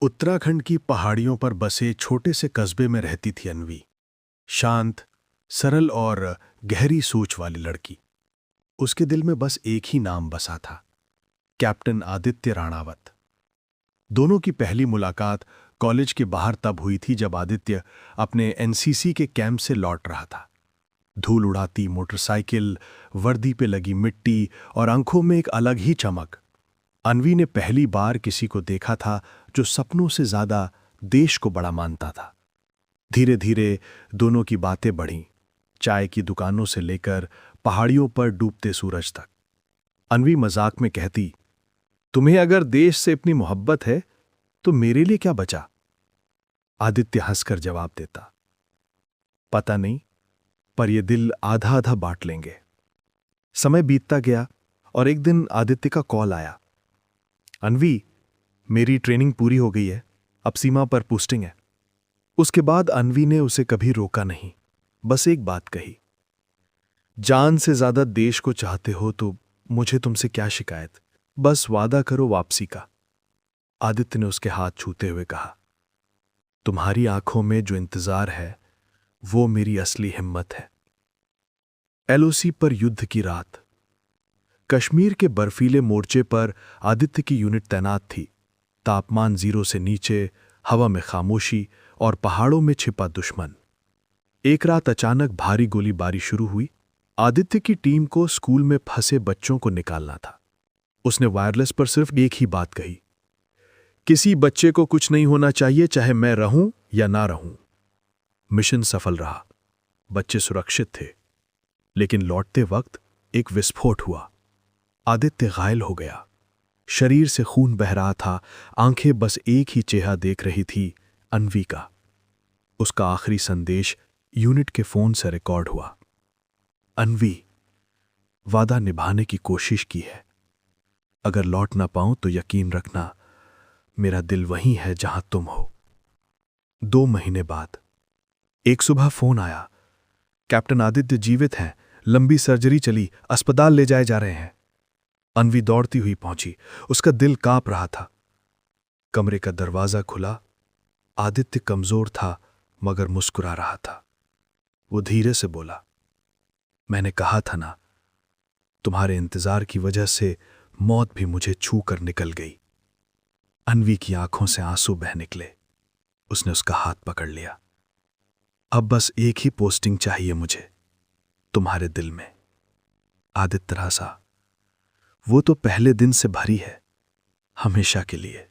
उत्तराखंड की पहाड़ियों पर बसे छोटे से कस्बे में रहती थी अन्वी। शांत, सरल और गहरी सोच वाली लड़की। उसके दिल में बस एक ही नाम बसा था, कैप्टन आदित्य राणावत। दोनों की पहली मुलाकात कॉलेज के बाहर तब हुई थी जब आदित्य अपने एनसीसी के कैंप से लौट रहा था। धूल उड़ाती मोटरसाइकिल, वर्दी पे लगी मिट्टी और आंखों में एक अलग ही चमक। अन्वी ने पहली बार किसी को देखा था जो सपनों से ज्यादा देश को बड़ा मानता था। धीरे धीरे दोनों की बातें बढ़ीं, चाय की दुकानों से लेकर पहाड़ियों पर डूबते सूरज तक। अन्वी मजाक में कहती, तुम्हें अगर देश से इतनी मोहब्बत है तो मेरे लिए क्या बचा? आदित्य हंसकर जवाब देता, पता नहीं, पर यह दिल आधा आधा बांट लेंगे। समय बीतता गया और एक दिन आदित्य का कॉल आया। अन्वी, मेरी ट्रेनिंग पूरी हो गई है, अब सीमा पर पोस्टिंग है। उसके बाद अन्वी ने उसे कभी रोका नहीं, बस एक बात कही, जान से ज्यादा देश को चाहते हो तो मुझे तुमसे क्या शिकायत, बस वादा करो वापसी का। आदित्य ने उसके हाथ छूते हुए कहा, तुम्हारी आंखों में जो इंतजार है वो मेरी असली हिम्मत है। एलओसी पर युद्ध की रात। कश्मीर के बर्फीले मोर्चे पर आदित्य की यूनिट तैनात थी। तापमान 0 से नीचे, हवा में खामोशी और पहाड़ों में छिपा दुश्मन। एक रात अचानक भारी गोलीबारी शुरू हुई। आदित्य की टीम को स्कूल में फंसे बच्चों को निकालना था। उसने वायरलेस पर सिर्फ एक ही बात कही, किसी बच्चे को कुछ नहीं होना चाहिए, चाहे मैं रहूं या ना रहूं। मिशन सफल रहा, बच्चे सुरक्षित थे, लेकिन लौटते वक्त एक विस्फोट हुआ। आदित्य घायल हो गया, शरीर से खून बह रहा था, आंखें बस एक ही चेहरा देख रही थी, अन्वी का। उसका आखिरी संदेश यूनिट के फोन से रिकॉर्ड हुआ, अन्वी, वादा निभाने की कोशिश की है, अगर लौट ना पाऊं तो यकीन रखना मेरा दिल वहीं है जहां तुम हो। 2 महीने बाद एक सुबह फोन आया, कैप्टन आदित्य जीवित हैं, लंबी सर्जरी चली, अस्पताल ले जाए जा रहे हैं। अन्वी दौड़ती हुई पहुंची, उसका दिल कांप रहा था। कमरे का दरवाजा खुला। आदित्य कमजोर था मगर मुस्कुरा रहा था। वो धीरे से बोला, मैंने कहा था ना, तुम्हारे इंतजार की वजह से मौत भी मुझे छू कर निकल गई। अन्वी की आंखों से आंसू बह निकले। उसने उसका हाथ पकड़ लिया, अब बस एक ही पोस्टिंग चाहिए मुझे, तुम्हारे दिल में। आदित्य हंसा, वो तो पहले दिन से भरी है, हमेशा के लिए।